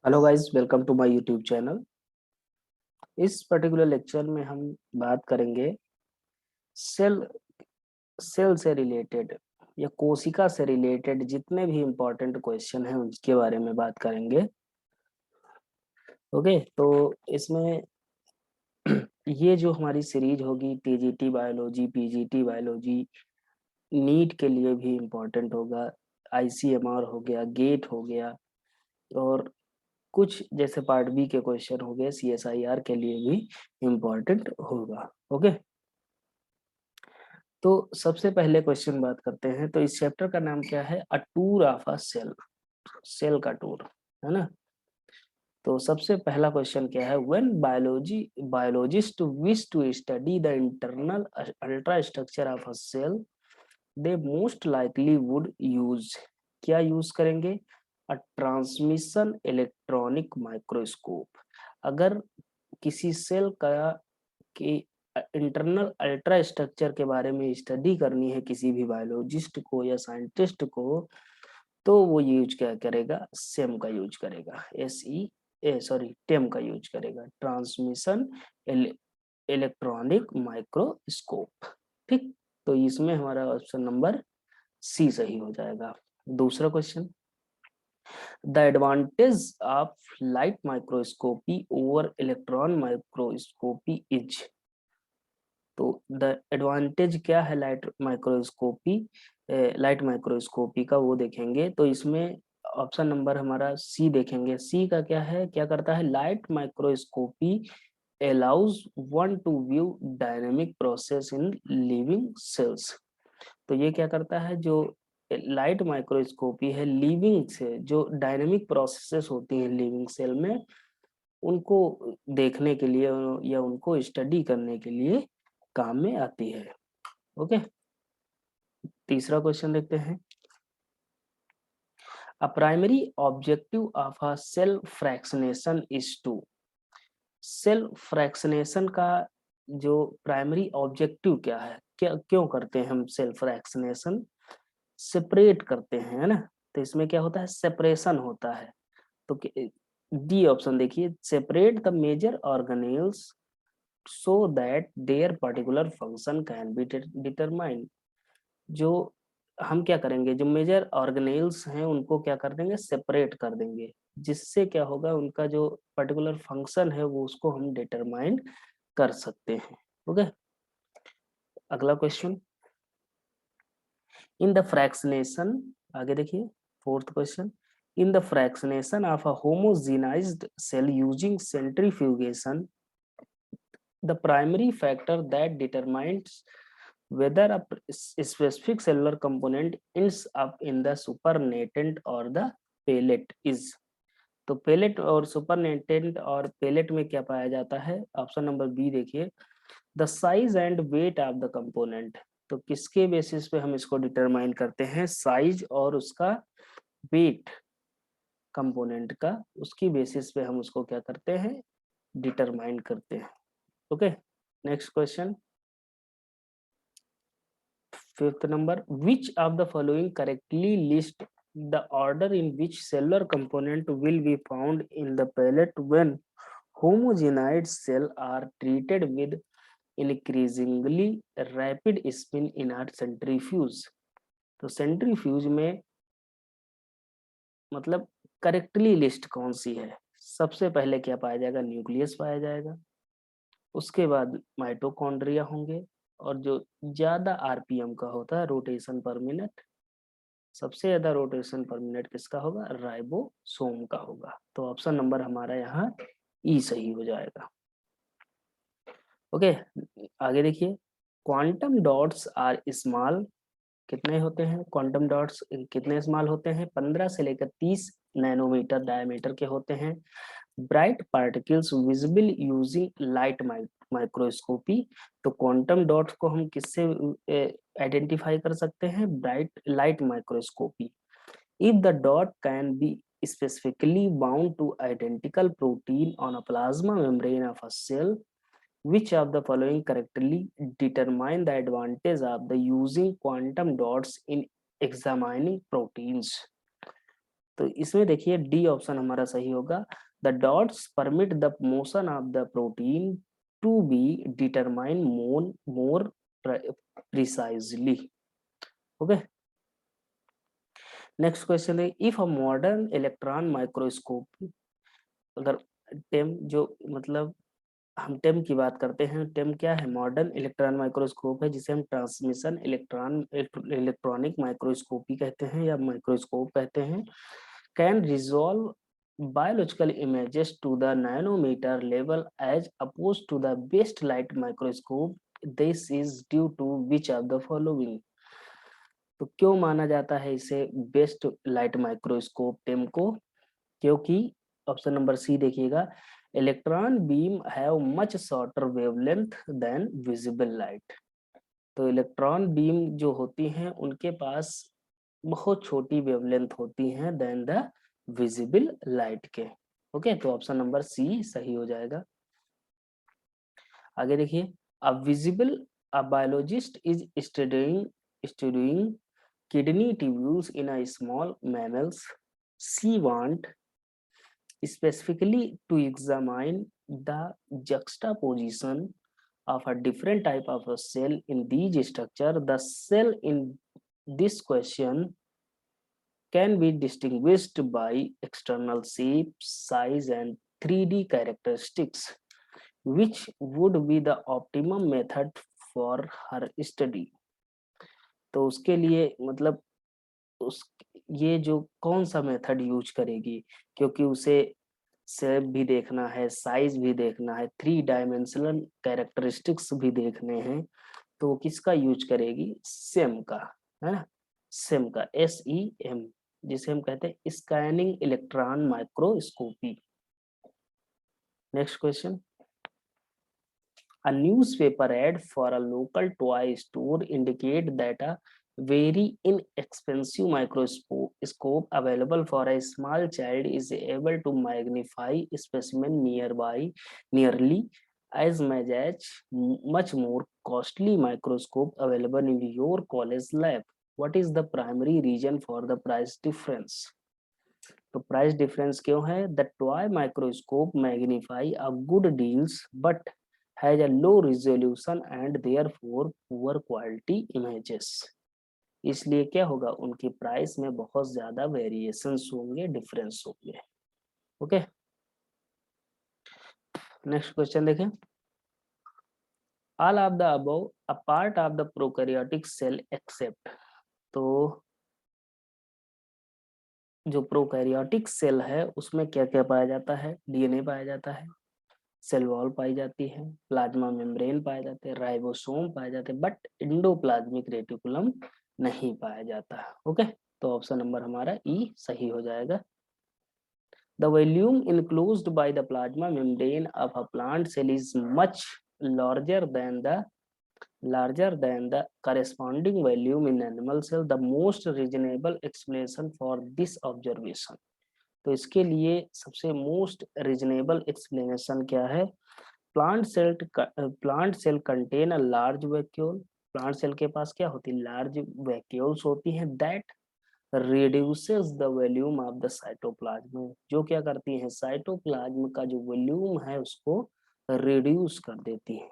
Hello guys, welcome to my YouTube channel. इस particular lecture में हम बात करेंगे सेल सेल से रिलेटेड या कोशिका से रिलेटेड जितने भी इम्पोर्टेंट क्वेश्चन हैं उसके बारे में बात करेंगे। ओके, तो इसमें ये जो हमारी सीरीज होगी TGT biology, PGT biology, NEET के लिए भी इम्पोर्टेंट होगा, आईसीएमआर हो गया, गेट हो गया, और कुछ जैसे पार्ट बी के क्वेश्चन हो गए सीएसआईआर के लिए भी इम्पोर्टेंट होगा। ओके, तो सबसे पहले क्वेश्चन बात करते हैं। तो इस चैप्टर का नाम क्या है? A tour of a cell, cell का टूर, है ना। तो सबसे पहला क्वेश्चन क्या है? When biologist wish to study the internal ultra structure of a cell, they most likely would use, क्या यूज करेंगे? A transmission electronic microscope. अगर किसी सेल का कि इंटरनल अल्ट्रा स्ट्रक्चर के बारे में स्टडी करनी है किसी भी बायोलॉजिस्ट को या साइंटिस्ट को, तो वो यूज क्या करेगा? सेम का यूज करेगा, टेम का यूज करेगा, ट्रांसमिशन इलेक्ट्रॉनिक माइक्रोस्कोप। ठीक, तो इसमें हमारा ऑप्शन नंबर सी सही हो जाएगा। दूसरा question, the advantage of light microscopy over electron microscopy is. तो द एडवांटेज क्या है लाइट माइक्रोस्कोपी का, वो देखेंगे। तो इसमें ऑप्शन नंबर हमारा सी देखेंगे। सी का क्या है, क्या करता है? Light microscopy allows one two view dynamic process in living cells. तो ये क्या करता है? जो लाइट माइक्रोस्कोपी है, लिविंग से जो डायनेमिक प्रोसेसेस होती हैं लिविंग सेल में, उनको देखने के लिए या उनको स्टडी करने के लिए काम में आती है। ओके, तीसरा क्वेश्चन देखते हैं। A primary objective of a cell fractionation is to. Cell fractionation का जो प्राइमरी ऑब्जेक्टिव क्या है, क्या क्यों करते हैं हम सेल फ्रैक्शनेशन? सेपरेट करते हैं, है ना। तो इसमें क्या होता है? सेपरेशन होता है। तो डी ऑप्शन देखिए, separate the major organelles so that their particular function can be determined। जो हम क्या करेंगे, जो मेजर ऑर्गेनेल्स हैं उनको क्या कर देंगे? सेपरेट कर देंगे, जिससे क्या होगा? उनका जो पर्टिकुलर फंक्शन है वो उसको हम डिटरमाइन कर सकते हैं। ओके, अगला क्वेश्चन, इन द फ्रैक्शनेशन, आगे देखिए fourth question, in the fractionation of a homogenized cell using centrifugation, the primary factor that determines whether a specific cellular component ends up in the supernatant or the pellet is। तो pellet और supernatant और pellet में क्या पाया जाता है? Option number B देखिए, the size and weight of the component. तो किसके बेसिस पे हम इसको डिटरमाइन करते हैं? साइज और उसका वेट, कंपोनेंट का, उसकी बेसिस पे हम उसको क्या करते हैं? डिटरमाइन करते हैं। Okay, next question, fifth number, which of the following correctly list the order in which cellular component will be found in the pellet when homogenized cell are treated with increasingly rapid spin inert centrifuge। तो centrifuge में मतलब correctly list कौन सी है? सबसे पहले क्या पाया जाएगा? न्यूक्लियस पाया जाएगा, उसके बाद माइटोकॉन्ड्रिया होंगे, और जो ज्यादा आरपीएम का होता है, रोटेशन पर मिनट, सबसे ज्यादा रोटेशन पर मिनट किसका होगा? राइबोसोम का होगा। तो ऑप्शन नंबर हमारा यहाँ ई सही हो जाएगा। ओके, आगे देखिए, क्वांटम डॉट्स आर स्मॉल, कितने होते हैं क्वांटम डॉट्स? कितने स्मॉल होते हैं? 15 से लेकर 30 नैनोमीटर डायमीटर के होते हैं। Bright particles visible using light microscopy. तो क्वांटम डॉट्स को हम किससे आइडेंटिफाई कर सकते हैं? Bright light microscopy. If the dot can be specifically bound to identical protein on a plasma membrane of a cell, which of the following correctly determine the advantage of the using quantum dots in examining proteins। तो इसमें देखिए D option हमारा सही होगा। The dots permit the motion of the protein to be determine more precisely. Okay, next question है, if a modern electron microscope, अगर TEM जो मतलब हम टेम की बात करते हैं, टेम क्या है, मॉडर्न इलेक्ट्रॉन माइक्रोस्कोप है, जिसे हम ट्रांसमिशन इलेक्ट्रॉनिक माइक्रोस्कोपी कहते हैं या माइक्रोस्कोप कहते हैं, can resolve biological images to the nanometer level as opposed to the best light microscope. This is due to which of the following? तो क्यों माना जाता है इसे बेस्ट लाइट माइक्रोस्कोप टेम को? क्योंकि ऑप्शन नंबर सी देखिएगा, electron beam have much shorter wavelength than visible light. तो इलेक्ट्रॉन बीम जो होती हैं उनके पास बहुत छोटी वेवलेंथ होती हैं देन द विजिबल लाइट के। ओके, तो ऑप्शन नंबर सी सही हो जाएगा। आगे देखिए, अ biologist is studying kidney tubules in a small mammals. She want specifically to examine the juxtaposition of a different type of a cell in these structure. The cell in this question can be distinguished by external shape, size, and 3D characteristics. Which would be the optimum method for her study? तो उसके लिए मतलब उस ये जो कौन सा method use करेगी, क्योंकि उसे शेप भी देखना है, साइज भी देखना है, 3 डायमेंशनल कैरेक्टरिस्टिक्स भी देखने हैं, तो वो किसका यूज करेगी? सेम का, है ना, सेम का, SEM, जिसे हम कहते हैं scanning electron microscopy. Next question, a newspaper ad for a local toy store indicate that a very inexpensive microscope available for a small child is able to magnify specimen nearly as much more costly microscope available in your college lab. What is the primary reason for the price difference? तो price difference क्यों है? The toy microscope magnify a good deals but has a low resolution and therefore poor quality images. इसलिए क्या होगा, उनकी price में बहुत ज्यादा वेरिएशंस होंगे, डिफरेंस होंगे। ओके, नेक्स्ट क्वेश्चन देखें, all of the above a part of the prokaryotic cell except. तो जो प्रोकैरियोटिक सेल है उसमें क्या क्या पाया जाता है? DNA पाया जाता है, सेल वॉल पाई जाती है, प्लाज्मा मेम्ब्रेन पाए जाते हैं, राइबोसोम पाए जाते हैं, बट इंडोप्लाज्मिक रेटिकुलम नहीं पाया जाता। ओके, तो ऑप्शन नंबर हमारा ई सही हो जाएगा। The volume enclosed by the plasma membrane of a plant cell is much larger than the corresponding volume in animal cell. The most reasonable explanation for this observation. तो इसके लिए सबसे most reasonable explanation क्या है? Plant cell contain a large vacuole. Plant cell के पास क्या होती है? लार्ज वैक्यूल्स होती हैं that reduces the volume of the cytoplasm, जो क्या करती हैं, साइटोप्लाज्म का जो वॉल्यूम है उसको रिड्यूस कर देती है।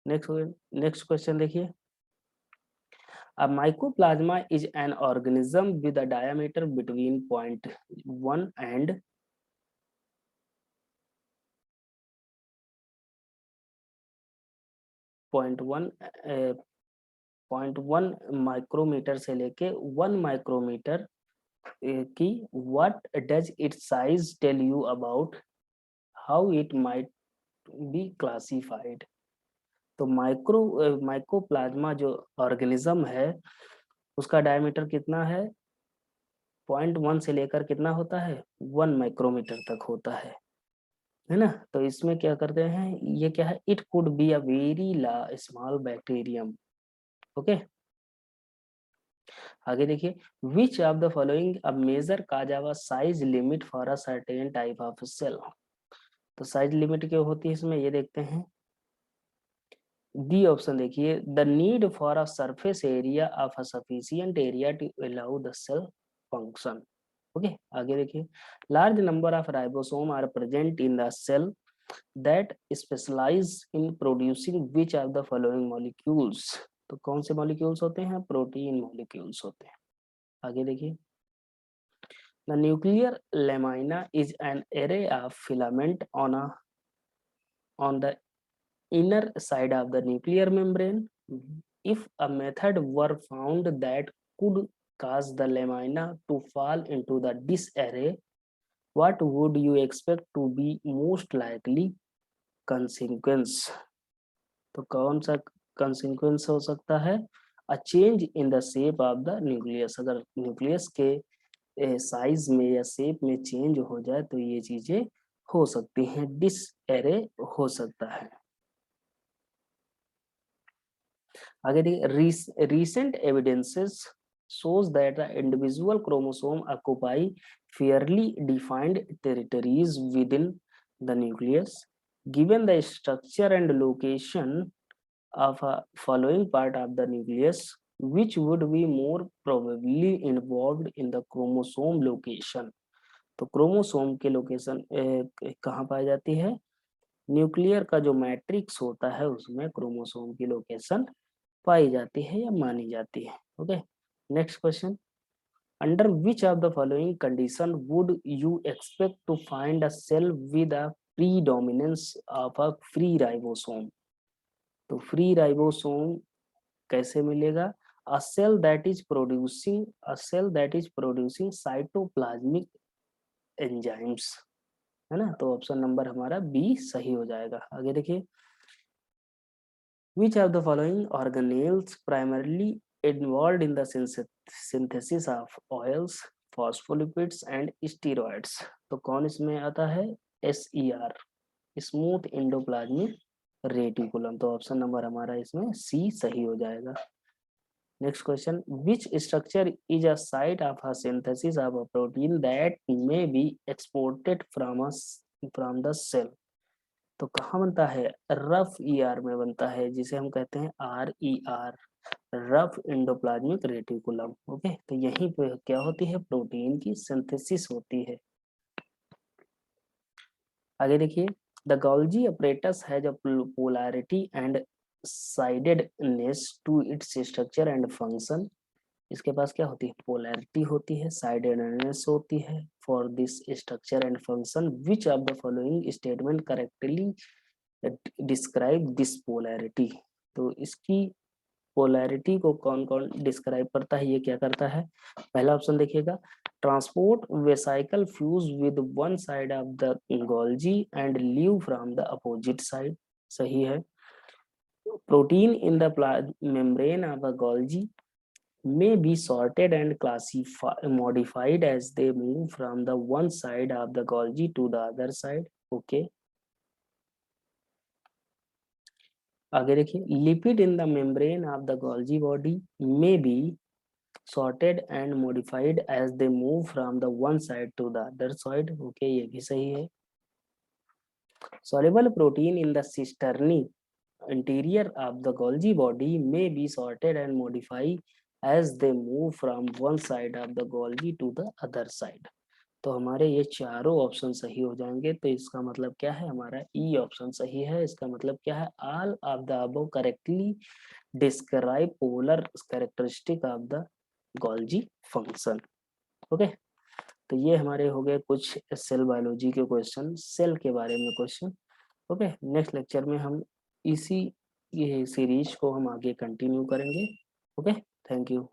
नेक्स्ट क्वेश्चन देखिए, a mycoplasma is an organism with a diameter between 0.1 and 0.1 micrometer से लेके 1 माइक्रोमीटर की। What does its size tell you about how it might be classified? तो माइकोप्लाज्मा जो ऑर्गेनिज्म है उसका डायमीटर कितना है? 0.1 से लेकर कितना होता है? 1 माइक्रोमीटर तक होता है ना। तो इसमें क्या करते हैं, ये क्या है, it could be a very small bacterium. Okay, आगे देखिए, which of the following a major cause of a size limit for a certain type of cell? तो साइज लिमिट क्या होती है इसमें, ये देखते हैं। डी ऑप्शन देखिए, the need for a surface area of a sufficient area to allow the cell function. Okay, आगे देखिए, large number of ribosome are present in the cell that specialise in producing which of the following molecules. तो कौन से molecules होते हैं? Protein molecules होते हैं। आगे देखिए, the nuclear lamina is an array of filament on the inner side of the nuclear membrane. If a method were found that could cause the lamina to fall into the disarray, what would you expect to be most likely consequence? तो कौन सा consequence हो सकता है? A change in the shape of the nucleus. अगर nucleus के size में या शेप में चेंज हो जाए तो ये चीजें हो सकती हैं, डिसएरे हो सकता है। आगे देखिए, recent evidences shows that the individual chromosome occupy fairly defined territories within the nucleus. Given the structure and location of a following part of the nucleus, which would be more probably involved in the chromosome location? तो chromosome के location कहाँ पाई जाती है? Nuclear का जो matrix होता है उसमें क्रोमोसोम की लोकेशन पाई जाती है या मानी जाती है। Okay, next question, under which of the following condition would you expect to find a cell with a predominance of a free ribosome? तो फ्री राइबोसोम कैसे मिलेगा? A cell that is producing cytoplasmic enzymes, है ना। तो option number हमारा B सही हो जाएगा। आगे देखिए, which of the following organelles primarily involved in the synthesis of oils, phospholipids and steroids? तो कौन इसमें आता है? SER, smooth endoplasmic reticulum. तो ऑप्शन नंबर हमारा इसमें सी सही हो जाएगा। Next question, which structure is a site of a synthesis of a protein that may be exported from the cell? तो कहाँ बनता है? रफ ER में बनता है, जिसे हम कहते हैं RER, rough endoplasmic reticulum. Okay, तो यहीं पे क्या होती है? प्रोटीन की सिंथेसिस होती है। आगे देखिए, the Golgi apparatus has a polarity and sidedness to its structure and function. इसके पास क्या होती है? पोलैरिटी होती है, साइडेडनेस होती है। For this structure and function which of the following statement correctly describe this polarity? तो इसकी पोलैरिटी को कौन कौन डिस्क्राइब करता है? ये क्या करता है? पहला ऑप्शन देखिएगा, transport vesicle fuse with one side of the Golgi and leave from the opposite side, सही है। Protein in the membrane of a Golgi may be sorted and modified as they move from the one side of the Golgi to the other side. Okay. आगे देखिए, lipid in the membrane of the Golgi body may be sorted and modified as they move from the one side to the other side. Okay, ये भी सही है। Soluble protein in the cisternae interior of the Golgi body may be sorted and modified as they move from one side of the Golgi to the other side. तो हमारे ये चारों option सही हो जाएंगे। तो इसका मतलब क्या है? हमारा ई ऑप्शन सही है। इसका मतलब क्या है? All of the above correctly describe polar characteristic of the Golgi function. Okay, तो ये हमारे हो गए कुछ सेल बायोलॉजी के क्वेश्चन, सेल के बारे में क्वेश्चन। ओके, नेक्स्ट लेक्चर में हम इसी ये सीरीज को हम आगे कंटिन्यू करेंगे। Okay, thank you.